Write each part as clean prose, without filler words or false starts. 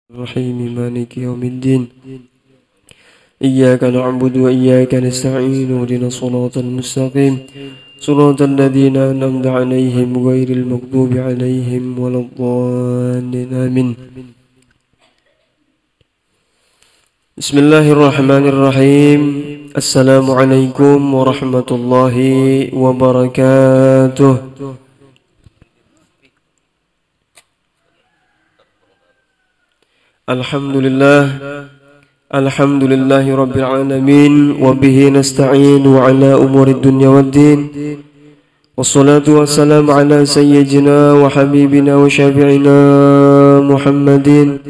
الرحيم مالك يوم الدين إياك نعبد وإياك نستعين اهدنا الصراط المستقيم صراط الذين أنعمت عليهم غير المغضوب عليهم ولا الضالين آمين. بسم الله الرحمن الرحيم. السلام عليكم ورحمة الله وبركاته. Alhamdulillah Rabbil Alamin. Wabihi nasta'in wa ala umuri dunya waddin. Wassalatu wassalamu ala sayyidina wa habibina wa syafi'ina Muhammadin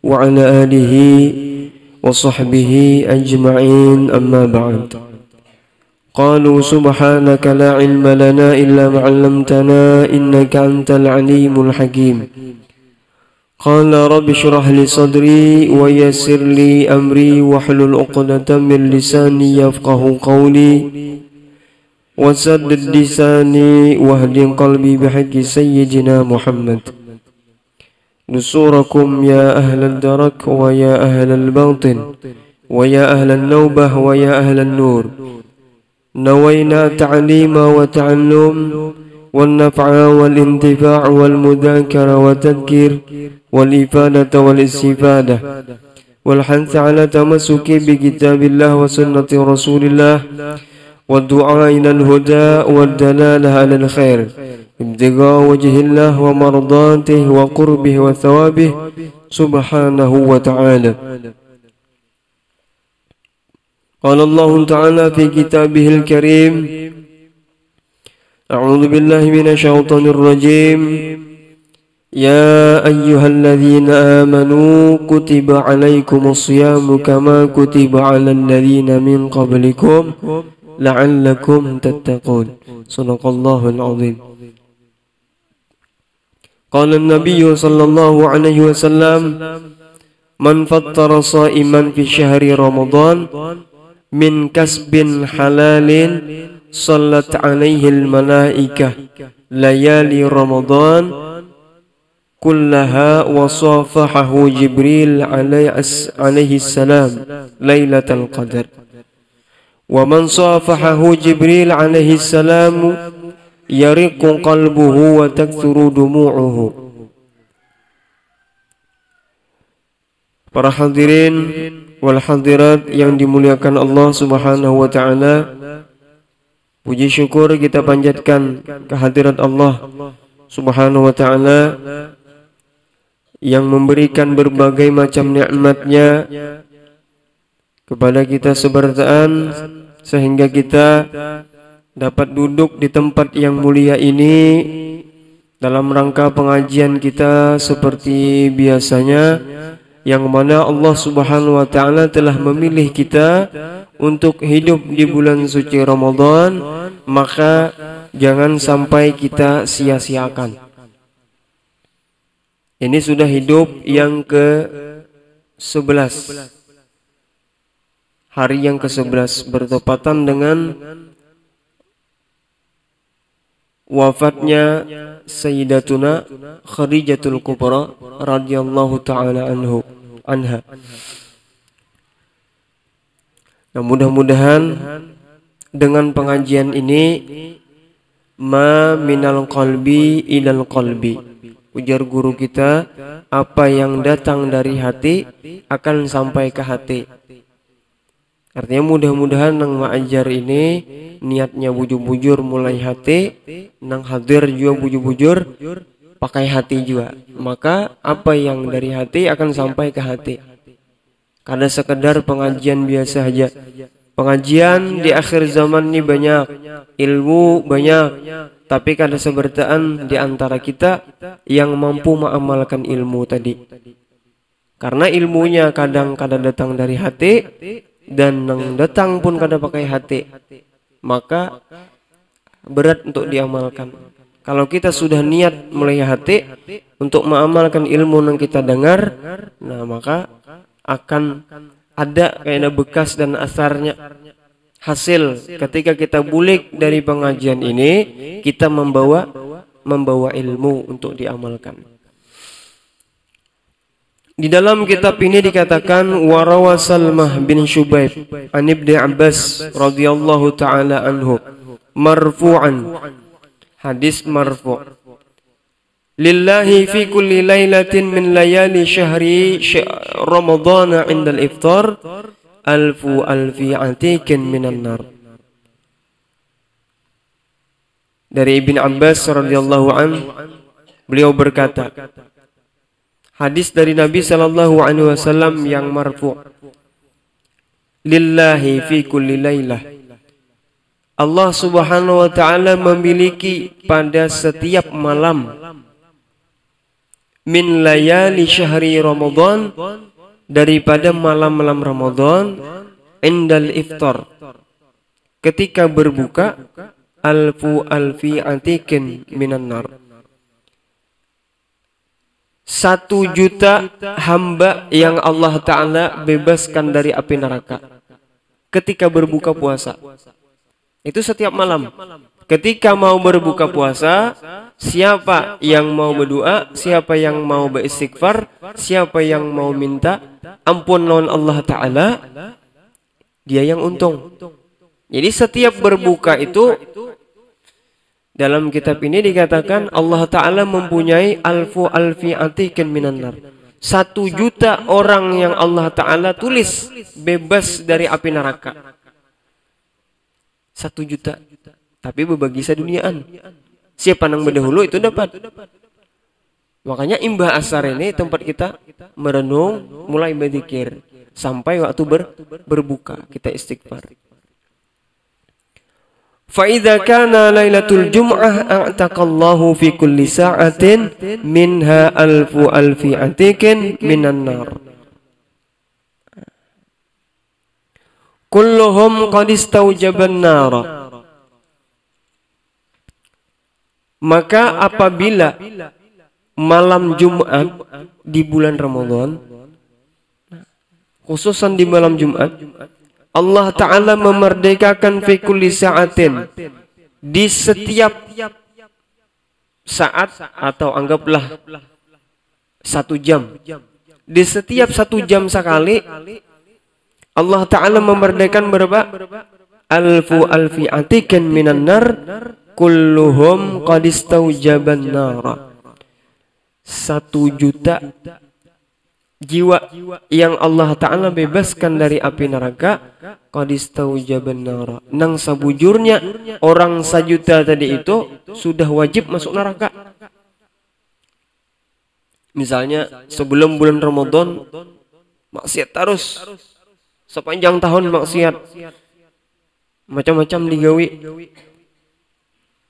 wa ala alihi wa sahbihi ajma'in, amma ba'd. Qalu subhanaka la ilma lana illa ma'allamtana innaka antal alimul hakim. Qala rabbi shrah li sadri wa yassir li amri wahlul 'uqdatam min lisani yafqahu qawli wasaddid lisani wahdin qalbi bihaqqi sayyidina Muhammad. Nusurakum ya ahlal darak wa ya ahlal batin wa ya ahlal nawbah wa ya ahlal nur. Nawayna ta'lima wa ta'allum والنفع والانتفاع والمذاكرة والتذكير والإفادة والاستفادة والحث على تمسك بكتاب الله وسنة رسول الله والدعاء إلى الهدى والدلالة على الخير ابتغاء وجه الله ومرضاته وقربه وثوابه سبحانه وتعالى. قال الله تعالى في كتابه الكريم: أعوذ بالله من الشيطان الرجيم. يا أيها الذين آمنوا كتب عليكم الصيام كما كتب على الذين من قبلكم لعلكم تتقون. صدق الله العظيم. قال النبي صلى الله عليه وسلم: من فطر صائما في شهر رمضان من كسب حلال صلت عليه الملائكة ليالي رمضان كلها وصافحه جبريل عليه السلام ليلة القدر ومن صافحه جبريل عليه السلام يرق قلبه وتكثر دموعه. Para hadirin wal hadirat yang dimuliakan Allah Subhanahu wa taala, puji syukur kita panjatkan kehadirat Allah Subhanahu wa ta'ala yang memberikan berbagai macam nikmat-Nya kepada kita sebertaan sehingga kita dapat duduk di tempat yang mulia ini dalam rangka pengajian kita seperti biasanya, yang mana Allah Subhanahu wa ta'ala telah memilih kita untuk hidup di bulan suci Ramadan, maka jangan sampai kita sia-siakan. Ini sudah hidup yang ke-11, hari yang ke-11 bertepatan dengan wafatnya Sayyidatuna Khadijatul Kubra radhiyallahu ta'ala anha. Nah, mudah-mudahan dengan pengajian ini ma minal qalbi ilal qalbi, ujar guru kita, apa yang datang dari hati akan sampai ke hati. Artinya mudah-mudahan nang mengajar ini niatnya bujur-bujur mulai hati, nang hadir juga bujur-bujur pakai hati juga. Maka apa yang dari hati akan sampai ke hati. Kada sekedar pengajian biasa saja. Pengajian di akhir zaman ini banyak, ilmu banyak, tapi kada sebertaan di antara kita yang mampu mengamalkan ilmu tadi. Karena ilmunya kadang-kadang datang dari hati, dan yang datang pun kada pakai hati, maka berat untuk diamalkan. Kalau kita sudah niat mulai hati untuk mengamalkan ilmu yang kita dengar, nah maka akan ada kayak bekas dan asarnya. Hasil ketika kita bulik dari pengajian ini, kita membawa ilmu untuk diamalkan. Di dalam kitab ini dikatakan warawa Salmah bin Syubaib an Ibnu Abbas radhiyallahu taala anhu marfu'an, hadis marfu', lillahi fi kulli lailatin min layali syahri Ramadhan 'inda al-iftar alfu alfi atikin minan nar. Dari Ibnu Abbas radhiyallahu anhu, beliau berkata, hadis dari Nabi sallallahu alaihi wasallam yang marfu', lillahi fi kulli lailah, Allah Subhanahu wa taala memiliki pada setiap malam min layali syahri Ramadan, daripada malam-malam Ramadan, indal iftar, ketika berbuka, alfu alfi atikin minan nar, 1 juta hamba yang Allah Ta'ala bebaskan dari api neraka ketika berbuka puasa. Itu setiap malam. Ketika mau berbuka puasa, siapa yang mau berdoa, siapa yang mau beristighfar, siapa yang mau minta ampun lawan Allah Ta'ala, dia yang untung. Jadi setiap berbuka itu, dalam kitab ini dikatakan Allah Ta'ala mempunyai alfu alfi atikin minan nar, 1 juta orang yang Allah Ta'ala tulis bebas dari api neraka. 1 juta. Tapi berbagi seduniaan. Siapa yang berdahulu itu dapat. Makanya imbah asar ini tempat kita merenung, mulai berzikir sampai waktu berbuka kita istighfar. فَإِذَا كَانَ لَيْلَةُ الْجُمْعَةِ أَعْتَقَ اللَّهُ فِي كُلِّ سَاعَةٍ مِنْهَا أَلْفُ أَلْفِ عَتِيقٍ مِنَ النَّارِ كُلُّهُمْ قَدْ اسْتَوْجَبَ النَّارَ. Maka apabila malam Jumat di bulan Ramadan, khususan di malam Jumat, Allah Ta'ala memerdekakan fi kulli sa'atin, di setiap saat, atau anggaplah 1 jam, di setiap 1 jam sekali Allah Ta'ala memerdekakan berapa? Alfu alfi atikin minan nar kulluhum qad istaujaban nara. 1 juta jiwa yang Allah Ta'ala bebaskan dari api neraka, qad istaujaban nara, nang sabujurnya orang 1 juta tadi itu sudah wajib masuk neraka. Misalnya sebelum bulan Ramadan maksiat terus, sepanjang tahun maksiat, macam-macam digawi.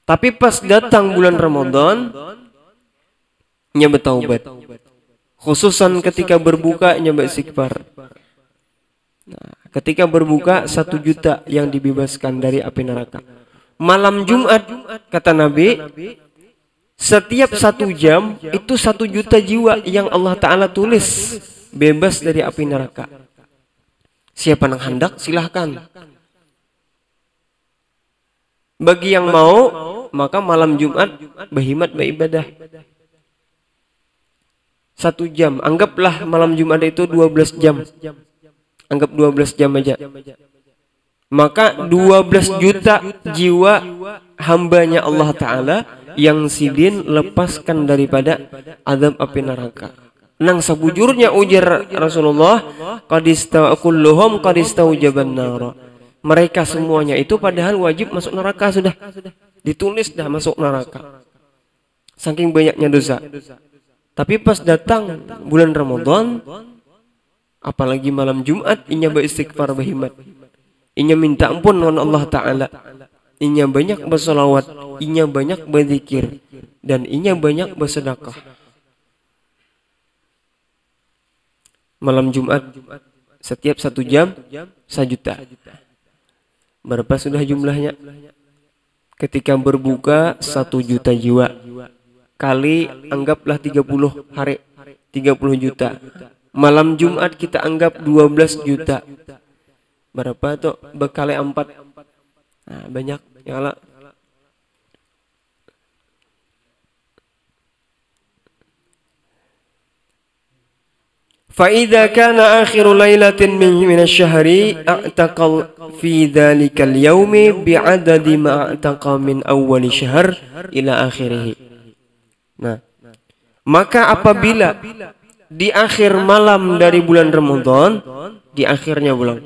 Tapi pas datang bulan Ramadan, nya bertaubat. Khususan ketika berbuka nya beristighfar. Nah, ketika berbuka 1 juta yang dibebaskan dari api neraka. Malam Jumat kata Nabi, setiap 1 jam itu 1 juta jiwa yang Allah Ta'ala tulis bebas dari api neraka. Siapa yang hendak silahkan. Bagi yang mau, maka malam Jumat berkhidmat beribadah 1 jam. Anggaplah malam Jumat itu 12 jam. Anggap 12 jam aja. Maka 12 juta jiwa hambanya Allah Ta'ala yang sidin lepaskan daripada azab api neraka. Nang sabujurnya ujar Rasulullah, kulluhum qad istaujaban nar. Mereka semuanya itu padahal wajib masuk neraka, sudah ditulis dah masuk neraka. Saking banyaknya dosa. Tapi pas datang bulan Ramadan, apalagi malam Jumat, inya beristighfar berkhidmat, inya minta ampun dengan Allah Ta'ala, inya banyak bersolawat, inya banyak berzikir, dan inya banyak bersedekah. Malam Jumat setiap 1 jam 1 juta. Berapa sudah jumlahnya? Ketika berbuka 1 juta jiwa, kali anggaplah 30 hari, 30 juta. Malam Jumat kita anggap 12 juta. Berapa tuh? Berkali 4. Nah, banyak. Ya Allah. Fa idza kana akhiru lailatin min asy-syahri a'taqal fi dzalikal yaumi bi'adadi ma a'taqa min awwali syahr ila akhirih. Nah, maka apabila di akhir malam dari bulan Ramadan, di akhirnya bulan,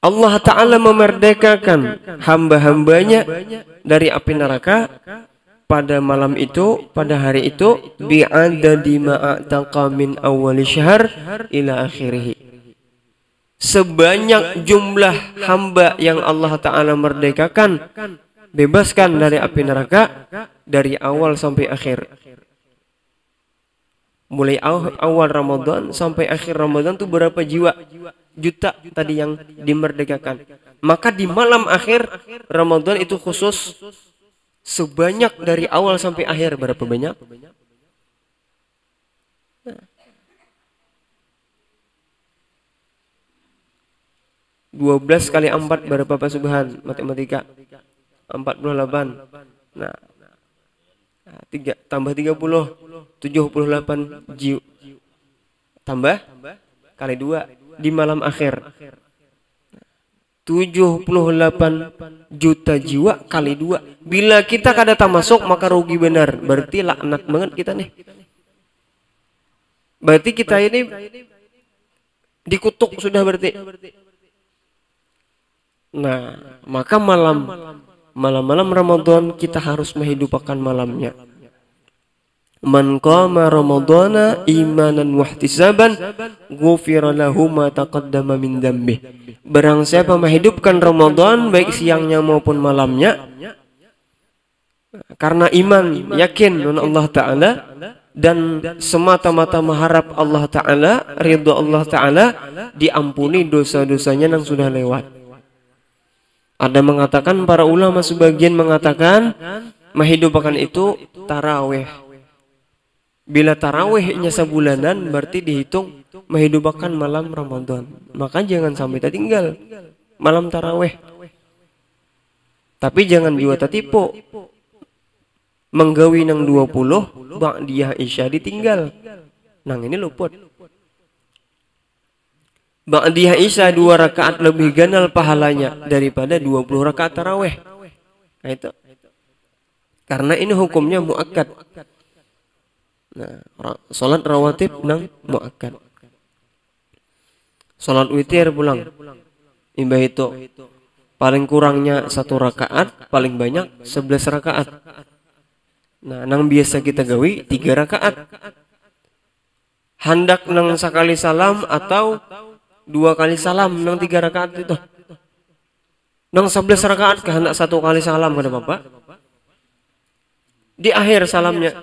Allah Ta'ala memerdekakan hamba-hambanya dari api neraka pada malam itu, pada hari itu, bi'adadi ma'ataqa min awwali syahr ila akhirih. Sebanyak jumlah hamba yang Allah Ta'ala merdekakan, bebaskan dari api neraka dari awal sampai akhir. Mulai awal Ramadan sampai akhir Ramadan itu berapa jiwa? Juta tadi yang dimerdekakan. Maka di malam akhir Ramadan itu khusus sebanyak dari awal sampai akhir. Berapa banyak? Nah. 12 kali 4 berapa Pak Subhan? Matematika 48. Nah, 3 tambah 30 78 jiwa. Tambah kali 2 di malam akhir. 78 juta jiwa kali 2. Bila kita kada masuk maka rugi benar. Berarti laknat banget kita nih. Berarti kita ini dikutuk sudah berarti. Nah, maka malam Ramadan kita harus menghidupkan malamnya. Man qama ramadhana imanan wahtisaban ghufira lahu ma taqaddama min dzambi. Barang siapa menghidupkan Ramadan baik siangnya maupun malamnya karena iman, yakin dengan Allah Ta'ala dan semata-mata mengharap Allah Ta'ala, ridha Allah Ta'ala, diampuni dosa-dosanya yang sudah lewat. Ada mengatakan, para ulama sebagian mengatakan menghidupkan itu tarawih. Bila tarawihnya sebulanan berarti dihitung menghidupkan malam Ramadan. Maka jangan sampai tertinggal malam tarawih. Tapi jangan juga tertipu. Menggawi nang 20 ba'diyah isya ditinggal. Nang ini luput. Ba'diyah isya 2 rakaat lebih ganal pahalanya daripada 20 rakaat tarawih. Nah itu. Karena ini hukumnya muakkad. Nah, salat rawatib nang muakkad. Salat witir pulang. Imbah itu paling kurangnya 1 rakaat, paling banyak 11 rakaat. Nah, nang biasa kita gawi 3 rakaat. Hendak nang sekali salam atau 2 kali salam nang 3 rakaat itu. Nang 11 rakaat kehendak 1 kali salam kada Bapak. Di akhir salamnya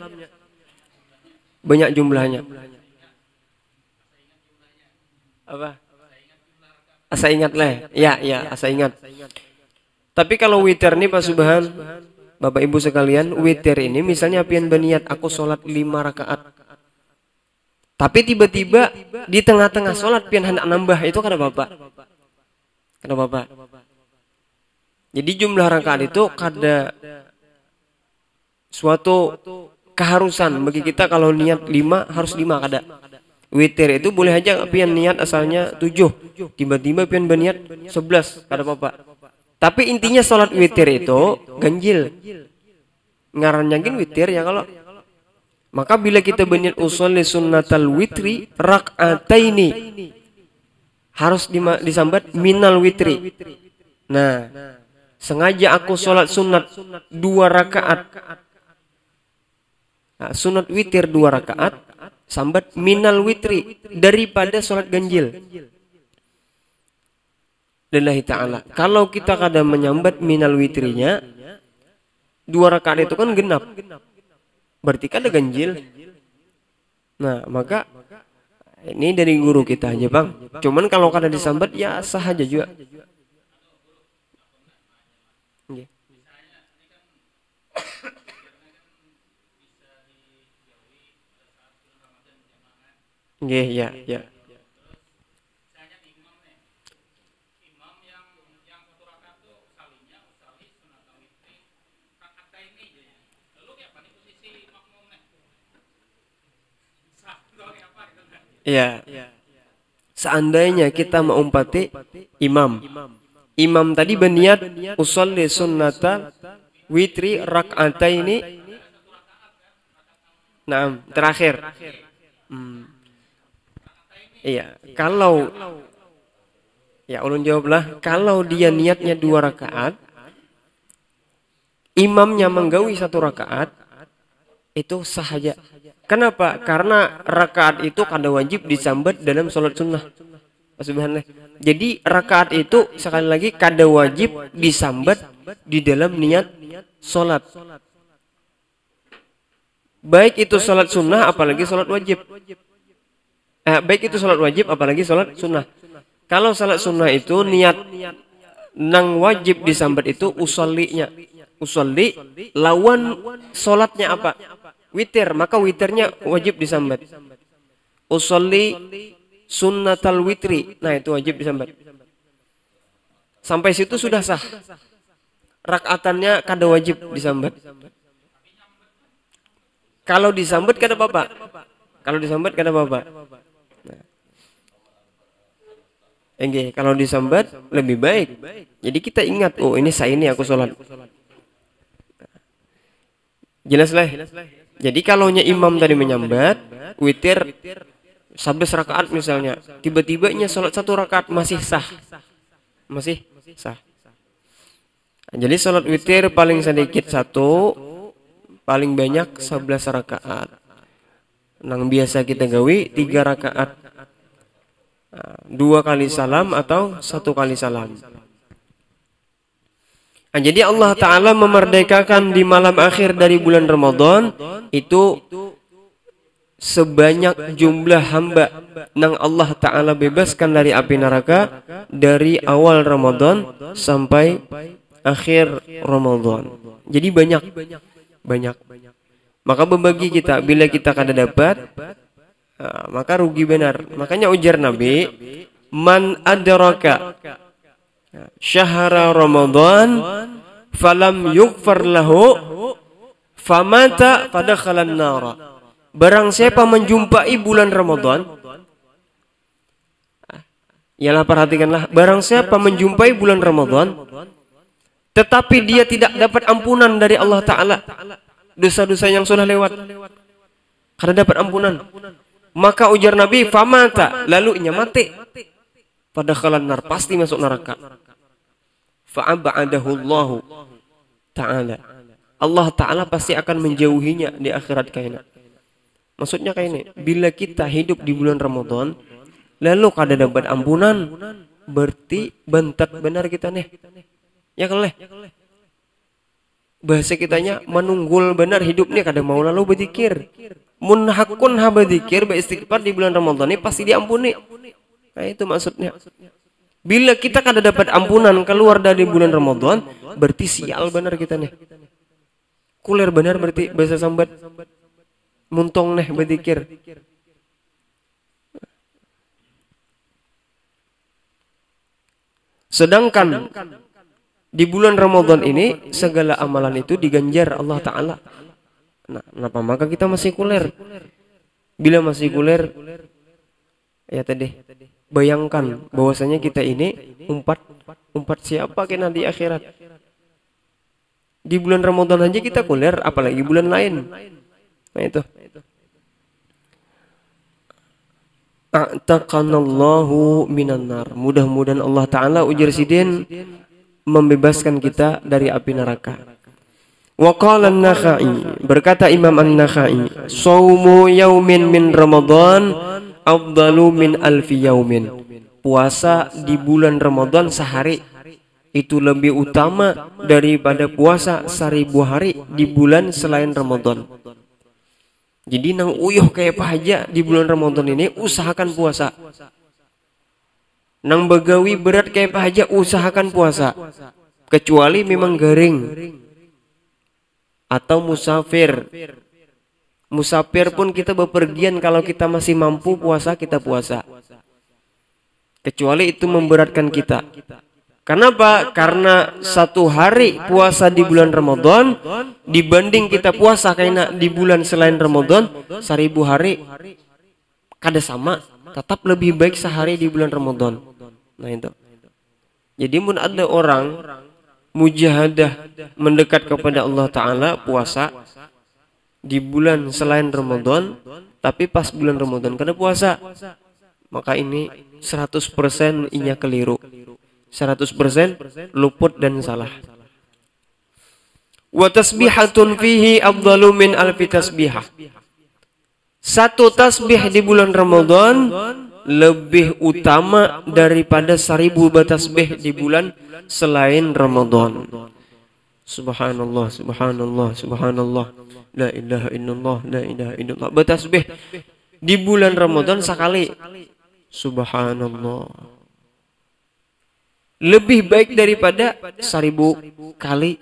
banyak jumlahnya. Apa? Asa ingat lah. Ya, asa ingat. Tapi kalau witir nih Pak Subhan, Bapak Ibu sekalian, witir ini misalnya pian berniat aku sholat 5 rakaat. Tapi tiba-tiba di tengah-tengah sholat pian hendak nambah, itu kada Bapak. Kada Bapak. Jadi jumlah rakaat itu kada suatu keharusan bagi kita. Kalau niat 5 harus 5 kada. Witir itu boleh aja pian niat asalnya 7, tiba-tiba pian berniat 11 kada apa-apa. Tapi intinya salat witir itu ganjil. Ngarannya gin witir ya kalau. Maka bila kita berniat usolli sunnatal witri rak'ataini harus disambat minal witri. Nah, sengaja aku salat sunat 2 rakaat. Nah, sunat witir 2 rakaat sambat minal witri daripada sholat ganjil. Lillahi ta'ala. Kalau kita kadang menyambat minal witrinya 2 rakaat itu kan genap. Berarti kan ada ganjil. Nah, maka ini dari guru kita aja Bang. Cuman kalau kadang disambat ya sah aja juga. Okay. Ya. Ya. Seandainya kita mengumpati imam. Imam tadi berniat usolli sunnata witri rak'ataini. Nah, terakhir. Iya, kalau ya ulun jawablah, kalau dia niatnya 2 rakaat, imamnya menggawi 1 rakaat, itu sah saja. Kenapa? Karena rakaat itu kada wajib disambat dalam sholat sunnah. Subhanallah. Jadi rakaat itu sekali lagi kada wajib disambat di dalam niat sholat. Baik itu sholat sunnah apalagi sholat wajib. Baik itu sholat wajib apalagi sholat sunnah. Kalau sholat sunnah itu niat nang wajib disambat itu usollinya. Usolli lawan sholatnya apa? Witir, maka witirnya wajib disambat. Usolli sunnatal witri. Nah, itu wajib disambat. Sampai situ sudah sah. Rakaatannya kada wajib disambat. Kalau disambat kada apa-apa. Kalau disambat kada apa-apa. Nah. Kalau disambat lebih baik. Jadi kita ingat, oh ini saya ini aku sholat. Jelas lah. Jadi kalaunya imam tadi menyambat witir 11 rakaat misalnya, tiba-tibanya sholat 1 rakaat masih sah. Masih sah. Jadi sholat witir paling sedikit 1, paling banyak 11 rakaat. Nang biasa kita gawi 3 rakaat. 2 kali salam atau 1 kali salam. Nah, jadi Allah Ta'ala memerdekakan di malam akhir dari bulan Ramadan itu sebanyak jumlah hamba yang Allah Ta'ala bebaskan dari api neraka dari awal Ramadan sampai akhir Ramadan. Jadi banyak. Maka berbagi kita, bila kita kada dapat, maka rugi benar. Makanya ujar Nabi, man adraka syahra Ramadan falam yughfar lahu famata fadakhalan nara. Barang siapa menjumpai bulan Ramadan, ialah perhatikanlah, barang siapa menjumpai bulan Ramadan tetapi dia tidak dapat ampunan dari Allah Ta'ala, dosa-dosa yang sudah lewat kada dapat ampunan, maka ujar Nabi famata, lalu ia mati, fadakhalan nar, pasti masuk neraka. Fa'abadahu Allah Ta'ala, Allah Ta'ala pasti akan menjauhinya di akhirat kaina. Maksudnya kayak ini, bila kita hidup di bulan Ramadan lalu kada dapat ampunan, berarti bentak benar kita nih. Ya kan leh? Bahasa kitanya menunggul benar hidupnya, kada mau lalu berzikir. Mun hakun ha berzikir, beristighfar di bulan Ramadan ini pasti diampuni. Nah, itu maksudnya. Bila kita kada dapat ampunan keluar dari bulan Ramadan, berarti sial benar kita nih. Kuler benar berarti bahasa sambat. Muntong nih berzikir. Sedangkan di bulan Ramadan ini segala amalan itu diganjar Allah Ta'ala. Nah, kenapa maka kita masih kuler? Bila masih kuler, ya tadi bayangkan bahwasanya kita ini umpat siapa kena di akhirat. Di bulan Ramadan aja kita kuler, apalagi bulan lain. Nah itu. A'taqanallahu minan nar. Mudah-mudahan Allah Ta'ala ujar sidin membebaskan kita dari api neraka. Wa qala an-Nakhai, berkata Imam An-Nakhai, "Shaumu yaumin min Ramadan afdalu min alfi yaumin." Puasa di bulan Ramadan sehari itu lebih utama daripada puasa 1000 hari di bulan selain Ramadan. Jadi nang uyuh kayak apa aja di bulan Ramadan ini usahakan puasa. Nang begawi berat kayak apa aja usahakan puasa. Kecuali memang garing atau musafir. Musafir pun kita bepergian, kalau kita masih mampu puasa kita puasa. Kecuali itu memberatkan kita. Kenapa? Karena 1 hari puasa di bulan Ramadan dibanding kita puasa karena di bulan selain Ramadan 1000 hari kada sama. tetap lebih baik sehari di bulan Ramadan. Nah itu. Jadi mun ada orang mujahadah mendekat kepada Allah Ta'ala puasa di bulan selain Ramadan, tapi pas bulan Ramadan kada puasa, maka ini 100% inya keliru, 100% luput dan salah. Wa tasbihatun fihi afdalu min alfi tasbihah. Satu tasbih di bulan Ramadan lebih utama daripada 1000 tasbih di bulan selain Ramadan. Subhanallah, subhanallah, subhanallah. La ilaha illallah, la ilaha illallah. Bertasbih di bulan Ramadan sekali. Subhanallah. Lebih baik daripada 1000 kali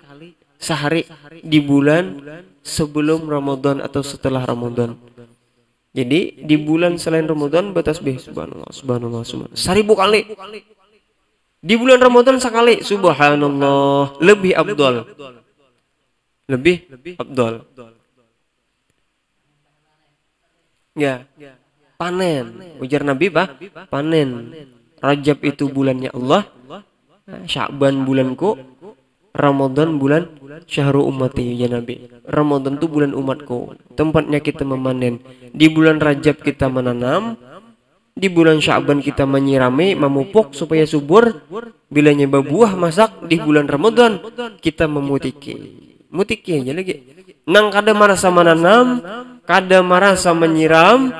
sehari di bulan sebelum Ramadan atau setelah Ramadan. Jadi di bulan selain Ramadan bertasbih subhanallah, subhanallah, subhanallah 1000 kali. Di bulan Ramadan sekali subhanallah, lebih afdal. Lebih afdal. Ya. Panen. Ujar Nabi panen. Rajab itu bulannya Allah, Sya'ban bulanku, Ramadan bulan syahrul ummati ya Nabi. Ramadan itu bulan umatku. Tempatnya kita memanen. Di bulan Rajab kita menanam, di bulan Sya'ban kita menyirami, memupuk supaya subur. Bilanya berbuah masak di bulan Ramadan kita memutiki. Mutiki aja lagi. Nang kada merasa menanam, kada merasa menyiram,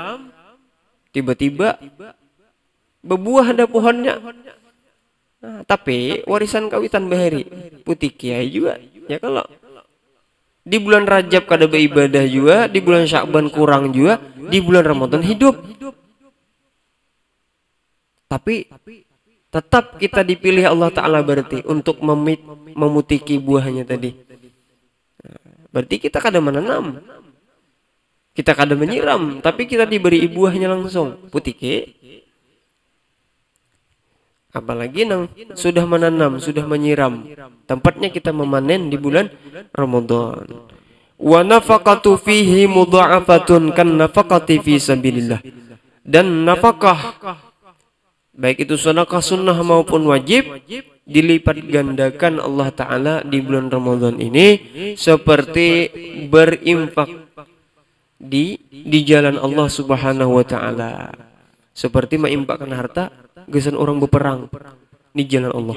tiba-tiba berbuah ada pohonnya. Nah, tapi warisan kawitan bahari putih kiai juga ya. Kalau di bulan Rajab kada beribadah juga, di bulan Sya'ban kurang juga, di bulan Ramadan hidup. Tapi tetap kita dipilih Allah Ta'ala berarti untuk memutiki buahnya tadi. Berarti kita kada menanam, kita kada menyiram, tapi kita diberi buahnya langsung putiki. Apalagi nang sudah menanam, sudah menyiram, tempatnya kita memanen di bulan Ramadan. Wa nafaqatu fihi mudha'afatun kan nafaqati fi sabilillah. Dan nafkah baik itu sedekah sunnah maupun wajib dilipat gandakan Allah Ta'ala di bulan Ramadan ini seperti berinfak di jalan Allah Subhanahu wa Ta'ala, seperti menginfakkan harta gesan orang berperang di jalan Allah.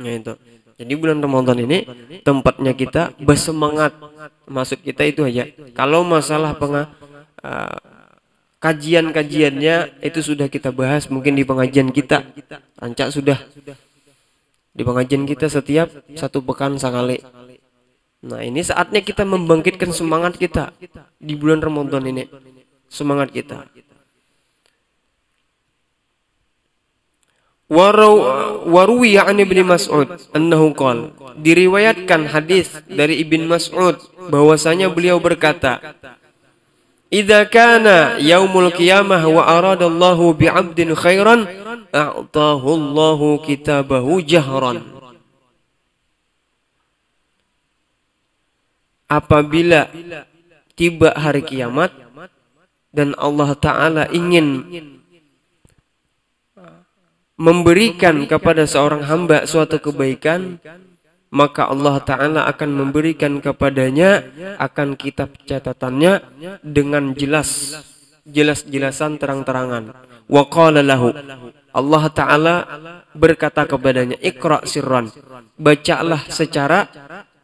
Nah itu. Jadi bulan Ramadan ini tempatnya kita bersemangat. Maksud kita itu aja. Kalau masalah kajian-kajiannya itu sudah kita bahas mungkin di pengajian kita. Rancak sudah di pengajian kita setiap 1 pekan sekali. Nah ini saatnya kita membangkitkan semangat kita di bulan Ramadan ini. Semangat kita. Waruwiya an Ibnu Mas'ud annahu qala, diriwayatkan hadis dari Ibnu Mas'ud bahwasanya beliau berkata, idza kana yaumul qiyamah wa aradallahu bi'abdin khairan a'tahu Allahu kitabahu jahran. Apabila tiba hari kiamat dan Allah Ta'ala ingin memberikan kepada seorang hamba suatu kebaikan, maka Allah Ta'ala akan memberikan kepadanya akan kitab catatannya dengan jelas-jelasan terang-terangan. Wa qala lahu, Allah Ta'ala berkata kepadanya, Iqra sirran, bacalah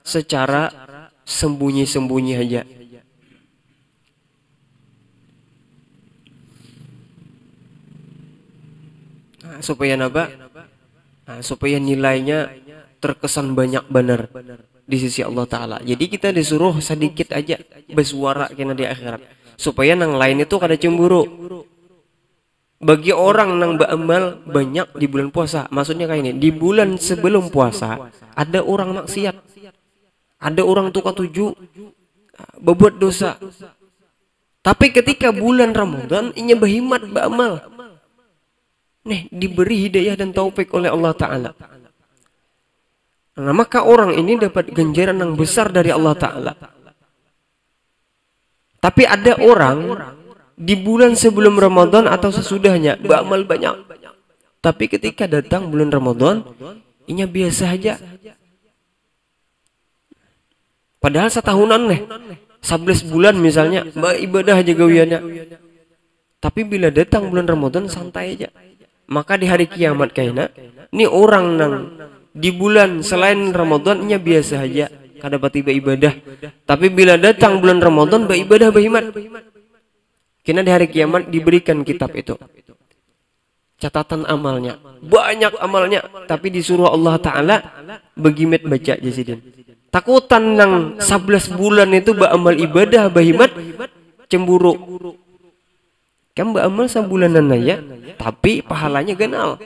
secara sembunyi-sembunyi aja. Supaya napa? Nah, supaya nilainya terkesan banyak benar di sisi Allah Ta'ala. Jadi kita disuruh sedikit aja bersuara kena di akhirat, supaya nang lain itu kada cemburu. Bagi orang nang beramal banyak di bulan puasa, maksudnya kayak ini, di bulan sebelum puasa ada orang maksiat, ada orang tukar tuju, berbuat dosa. Tapi ketika bulan Ramadan inya berhimat beramal, diberi hidayah dan taufik oleh Allah Ta'ala. Nah, maka orang ini dapat ganjaran yang besar dari Allah Ta'ala. Tapi ada orang di bulan sebelum Ramadan atau sesudahnya beramal banyak. Tapi ketika datang bulan Ramadan, inya biasa aja. Padahal setahunan nih, 11 bulan misalnya, ibadah aja gawiannya. Tapi bila datang bulan Ramadan santai aja. Maka di hari kiamat kayaknya, ini orang nang di bulan selain Ramadan inya biasa aja. Kada tiba ibadah. Tapi bila datang bulan Ramadan, beribadah berhimat. Kena di hari kiamat diberikan kitab itu. Catatan amalnya. Banyak amalnya. Tapi disuruh Allah Ta'ala begimet baca jasidin. Takutan nang 11 bulan itu beramal ibadah berhimat cemburu. Kan beramal sebulanan aja. Tapi pahalanya ganal.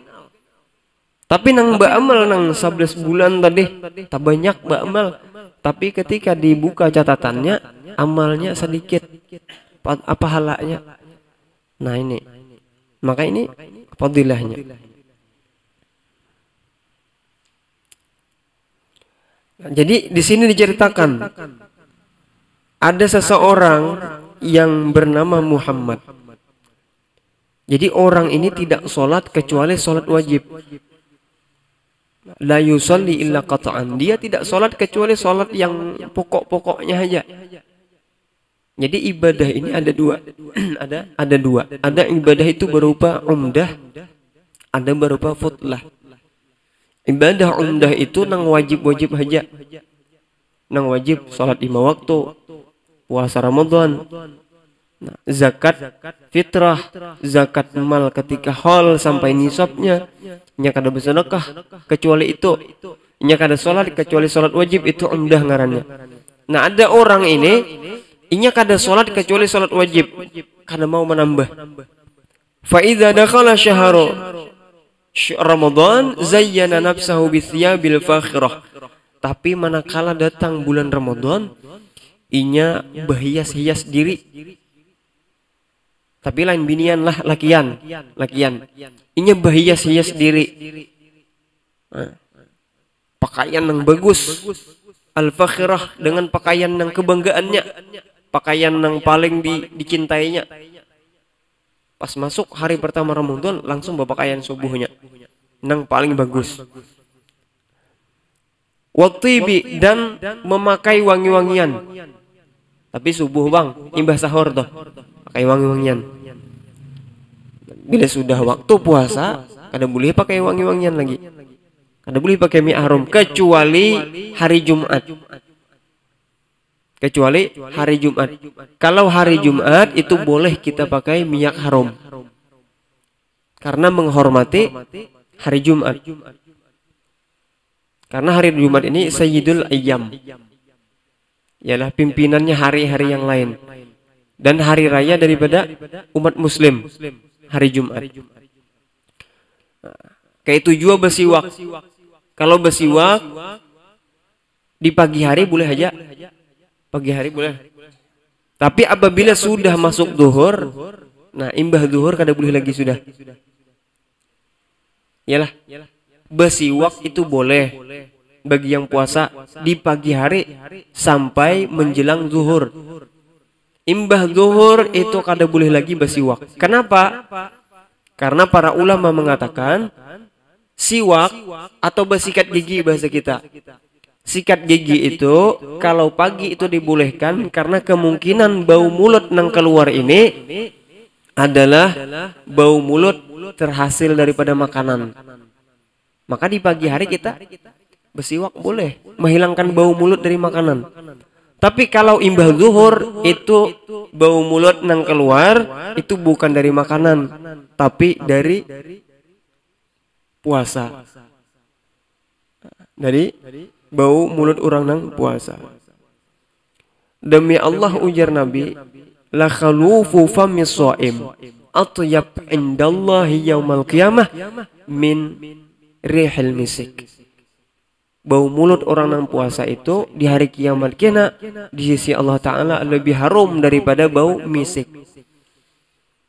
Tapi nang beramal nang 11 bulan tadi. Tak banyak beramal. Tapi ketika dibuka catatannya, amalnya sedikit. Apa halanya? Nah ini. Maka ini fadilahnya. Jadi di sini diceritakan ada seseorang yang bernama Muhammad. Jadi orang ini tidak sholat kecuali sholat wajib. La yusalli illa qata'an. Dia tidak sholat kecuali sholat yang pokok-pokoknya aja. Jadi ibadah ini ada dua. ada dua. Ada ibadah itu berupa umdah, ada berupa futlah. Ibadah umdah itu nang wajib-wajib aja. Nang wajib salat 5 waktu, puasa Ramadan, zakat fitrah, zakat mal ketika haul sampai nisabnya, nya kada bersedekah kecuali itu. Nya kada salat kecuali salat wajib, itu umdah ngarannya. Nah, ada orang ini inya kada sholat kecuali sholat wajib. Kada mau menambah. Fa idza dakhala syahru Ramadan zayyana nafsahu bithiyabil fakhirah. Tapi manakala datang bulan Ramadan, inya berhias-hias diri. Tapi lain binian lah, lakian. Inya berhias-hias diri. Pakaian yang bagus. Al-fakhirah dengan pakaian yang kebanggaannya. Pakaian yang paling dicintainya. Pas masuk hari pertama Ramadan langsung berpakaian subuhnya. Yang paling bagus. Watibi dan memakai wangi-wangian. Tapi subuh bang, imbah sahur toh. Pakai wangi-wangian. Bila sudah waktu puasa, kada boleh pakai wangi-wangian lagi. Kada boleh pakai mie harum kecuali hari Jumat. Kecuali hari Jumat. Kalau hari Jumat itu boleh kita pakai minyak harum. Karena menghormati hari Jumat. Karena hari Jumat ini Sayyidul Ayyam. Ialah pimpinannya hari-hari yang lain. Dan hari raya daripada umat muslim. Hari Jumat. Kayak itu juga bersiwak. Kalau bersiwak di pagi hari boleh aja. Pagi hari boleh. Tapi apabila sudah masuk zuhur, nah imbah zuhur kada boleh lagi sudah. Yalah. Bersiwak itu boleh bagi yang puasa di pagi hari sampai menjelang zuhur. Imbah zuhur itu kada boleh lagi bersiwak. Kenapa? Karena para ulama mengatakan siwak atau bersikat gigi bahasa kita. Sikat gigi itu kalau pagi itu dibolehkan karena kemungkinan bau mulut yang keluar ini adalah bau mulut terhasil daripada makanan. Maka di pagi hari kita bersiwak boleh menghilangkan bau mulut dari makanan. Tapi kalau imbah zuhur itu bau mulut yang keluar itu bukan dari makanan tapi dari puasa. Dari bau mulut orang nang puasa. Demi Allah ujar Nabi, la khalufu famis shaim atyab indallahi yaumal qiyamah min rihil misik. Bau mulut orang nang puasa itu di hari kiamat kena di sisi Allah Ta'ala lebih harum daripada bau misik.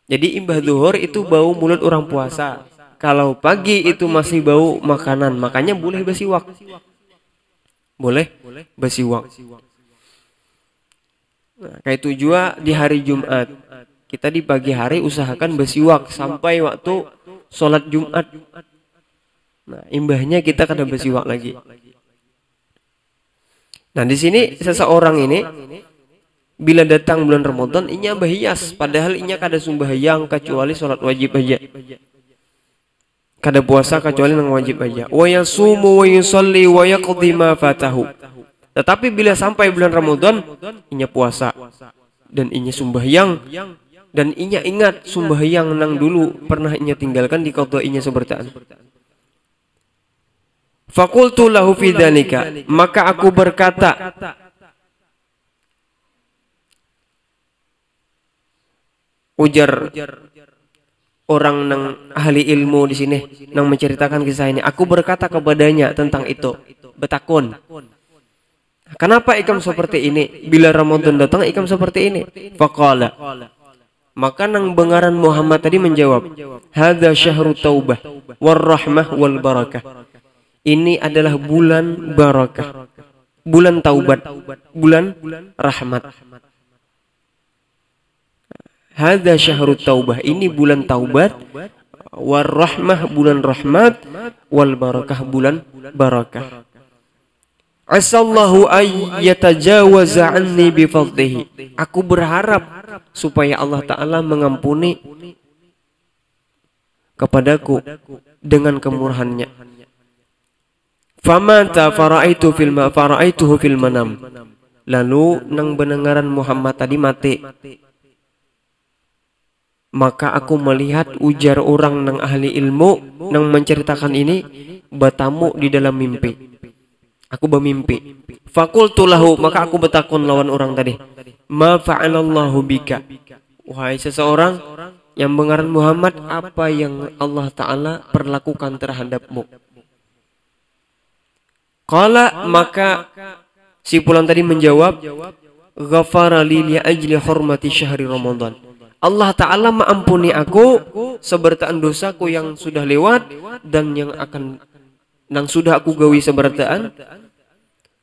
Jadi imbah zuhur itu bau mulut orang puasa. Kalau pagi itu masih bau makanan, makanya boleh bersiwak. Boleh bersiwak. Nah, kayak itu juga di hari Jumat. Kita di pagi hari usahakan bersiwak sampai waktu sholat Jumat. Nah, imbahnya kita kada bersiwak lagi. Nah, di sini seseorang ini bila datang bulan Ramadan inya berhias, padahal inya kada sembahyang kecuali sholat wajib aja. Kada puasa kecuali nang wajib aja. Wa yasumu wa yusalli wa yaqdi ma fatahu. Tetapi bila sampai bulan Ramadan inya puasa dan inya sembahyang dan inya ingat sembahyang nang dulu pernah inya tinggalkan di qada inya sebertaan. Faqultu lahu fi dzalika, maka aku berkata, ujar orang nang ahli ilmu di sini nang menceritakan kisah ini, aku berkata kepadanya tentang itu, betakun, kenapa ikam seperti ini? Bila Ramadan datang ikam seperti ini. Faqala, maka nang bengaran Muhammad tadi menjawab, hadza syahrut taubah war rahmah wal barakah. Ini adalah bulan barakah, bulan taubat, bulan rahmat. Hadza syahrut taubah, ini bulan taubat, war rahmah bulan rahmat, wal barakah bulan barakah. Asallahu ayyatajawaza anni bi fadlihi. Aku berharap supaya Allah Ta'ala mengampuni kepadaku dengan kemurahannya. Famata fara'aituhu fil manam. Lalu nang benengaran Muhammad tadi mati. Maka aku melihat, ujar orang nang ahli ilmu nang menceritakan ini, bertamu di dalam mimpi. Aku bermimpi. Faqultu lahu, maka aku bertakun lawan orang tadi. Ma fa'alallahu bika. Wahai seseorang yang bengaran Muhammad, apa yang Allah Ta'ala perlakukan terhadapmu? Qala, maka si pulang tadi menjawab, ghafara li ajli hurmati syahri Ramadan. Allah Ta'ala mengampuni aku sebertaan dosaku yang sudah lewat dan yang akan nang sudah aku gawi sebertaan.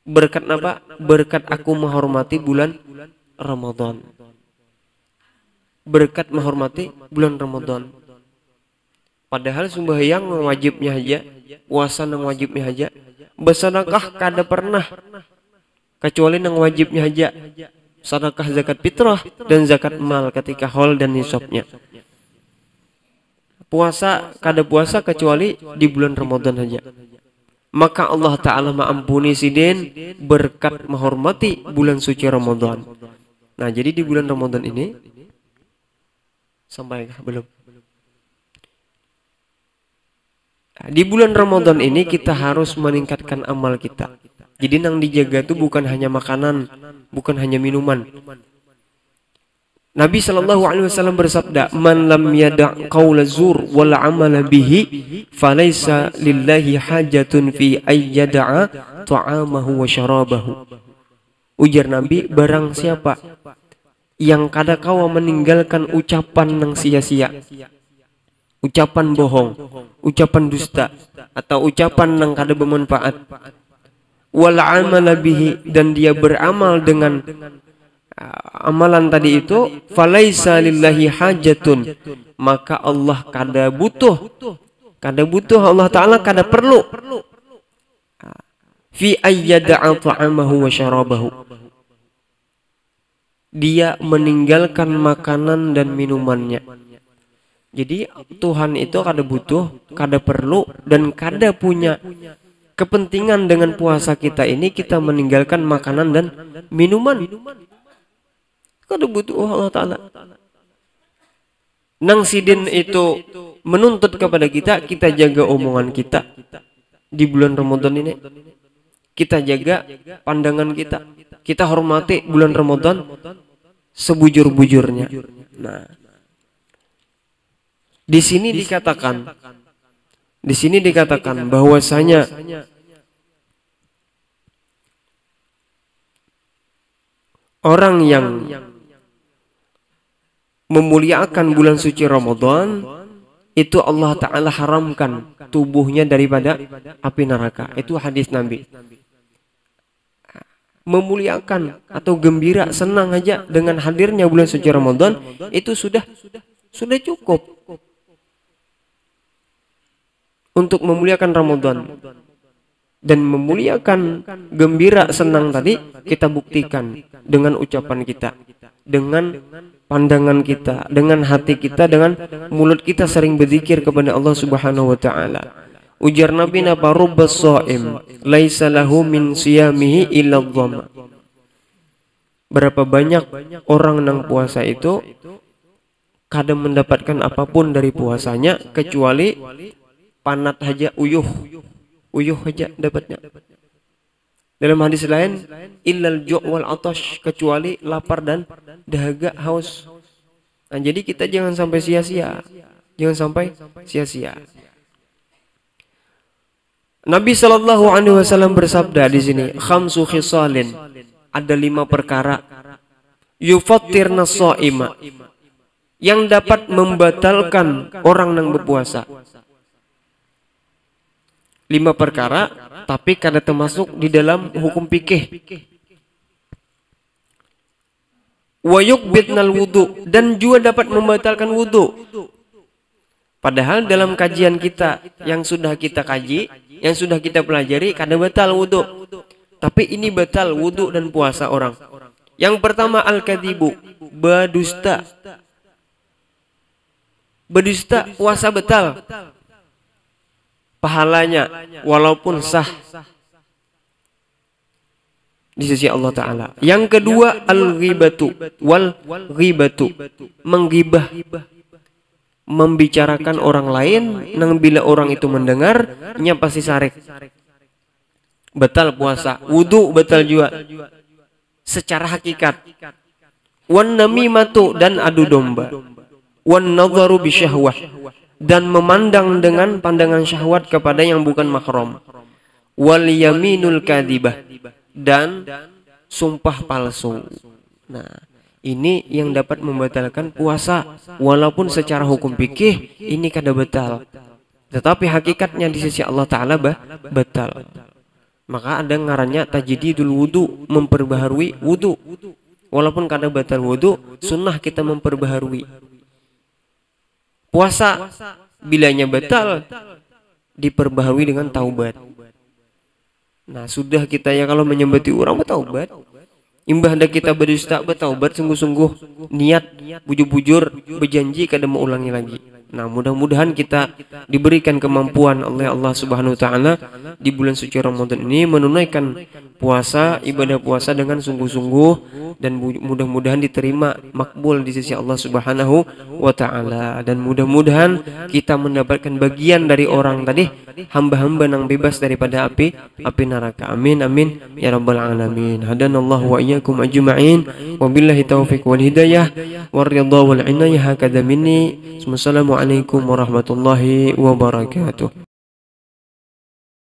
Berkat apa? Berkat aku menghormati bulan Ramadan. Berkat menghormati bulan Ramadan. Padahal sembahyang wajibnya aja, puasa nang wajibnya aja, bersedekah kada pernah kecuali nang wajibnya aja. Sedekah zakat fitrah dan zakat mal ketika haul dan nisabnya. Puasa kada puasa kecuali di bulan Ramadan saja. Maka Allah Ta'ala mengampuni sidin berkat menghormati bulan suci Ramadan. Nah, jadi di bulan Ramadan ini sampai belum? Di bulan Ramadan ini kita harus meningkatkan amal kita. Jadi nang dijaga itu bukan hanya makanan, bukan hanya minuman. Nabi SAW bersabda, man lam yada' qawla zur wal amala bihi falaysa lillahi hajatun fi ayyada'a ta'amahu wa syarabahu. Ujar Nabi, barang siapa yang kada kawa meninggalkan ucapan nang sia-sia, ucapan bohong, ucapan dusta, atau ucapan nang kada bermanfaat, wal amala bihi, dan dia beramal dengan amalan tadi itu, falaisa lillahi hajatun, maka Allah kada butuh Allah Ta'ala kada perlu fi ayyada'a ta'amahu wa syarabahu, dia meninggalkan makanan dan minumannya. Jadi Tuhan itu kada butuh, kada perlu, dan kada punya kepentingan dengan puasa kita ini kita meninggalkan makanan dan minuman. Kada butuh Allah Ta'ala. Nang sidin itu menuntut kepada kita, kita jaga omongan kita di bulan Ramadan ini. Kita jaga pandangan kita. Kita hormati bulan Ramadan sebujur-bujurnya. Nah, di sini dikatakan bahwasanya orang yang memuliakan bulan suci Ramadan itu Allah Ta'ala haramkan tubuhnya daripada api neraka. Itu hadis Nabi. memuliakan atau gembira, senang aja dengan hadirnya bulan suci Ramadan, itu sudah cukup untuk memuliakan Ramadan. Dan memuliakan, gembira, senang tadi kita buktikan dengan ucapan kita, dengan pandangan kita, dengan hati kita, dengan mulut kita sering berzikir kepada Allah Subhanahu wa taala. Ujar Nabi napa rubbas shaim laisa lahu min siyamihi illa dhamma. Berapa banyak orang yang puasa itu kadang mendapatkan apapun dari puasanya kecuali panat aja, uyuh aja dapatnya. Dalam hadis lain, illal ju' wal atash, kecuali lapar dan dahaga, haus. Nah, jadi kita jangan sampai sia-sia. Jangan sampai sia-sia. Nabi sallallahu alaihi wasallam bersabda di sini, khamsu khisalin, ada 5 perkara yufattirna shaima, yang dapat membatalkan orang yang berpuasa. 5 perkara, tapi kada termasuk di dalam hukum fikih. Wa yuqbitnal wudu, dan juga dapat membatalkan wudu. Padahal dalam kajian kita yang sudah kita kaji, yang sudah kita pelajari, kada batal wudu. Tapi ini batal wudu dan puasa orang. Yang pertama al-kadzibu, berdusta. Berdusta, puasa batal. Pahalanya walaupun sah di sisi Allah Ta'ala. Yang kedua al-ghibatu wal ghibatu, menggibah, membicarakan orang lain nang bila orang itu mendengar nya pasti sarek, batal puasa. Wudu batal juga secara hakikat. Wan namimatu, dan adu domba. Wan nadharu bisyahwah, dan memandang dengan pandangan syahwat kepada yang bukan mahram. Wal yaminul kadzibah, dan sumpah palsu. Nah, ini yang dapat membatalkan puasa. Walaupun secara hukum fikih ini kada batal, tetapi hakikatnya di sisi Allah Ta'ala batal. Maka ada ngarannya tajdidul wudu, memperbaharui wudu. Walaupun kada batal wudu, sunnah kita memperbaharui. Puasa bilanya batal, diperbaharui dengan taubat. Nah, sudah kita ya kalau menyembati orang bertaubat. Imbah dah kita berdusta bertaubat sungguh-sungguh, niat bujur-bujur berjanji kada mau ulangi lagi. Nah, mudah-mudahan kita diberikan kemampuan oleh Allah Subhanahu wa taala di bulan suci Ramadan ini menunaikan puasa, ibadah puasa dengan sungguh-sungguh, dan mudah-mudahan diterima makbul di sisi Allah Subhanahu wa taala, dan mudah-mudahan kita mendapatkan bagian dari orang tadi, hamba-hamba yang bebas daripada api neraka. Amin amin ya rabbal alamin. Hadanallahu wa iyyakum ajma'in. Wabillahi taufiq wal hidayah war ridha wal inayah. Hakadha minni. Wassalamualaikum warahmatullahi wabarakatuh.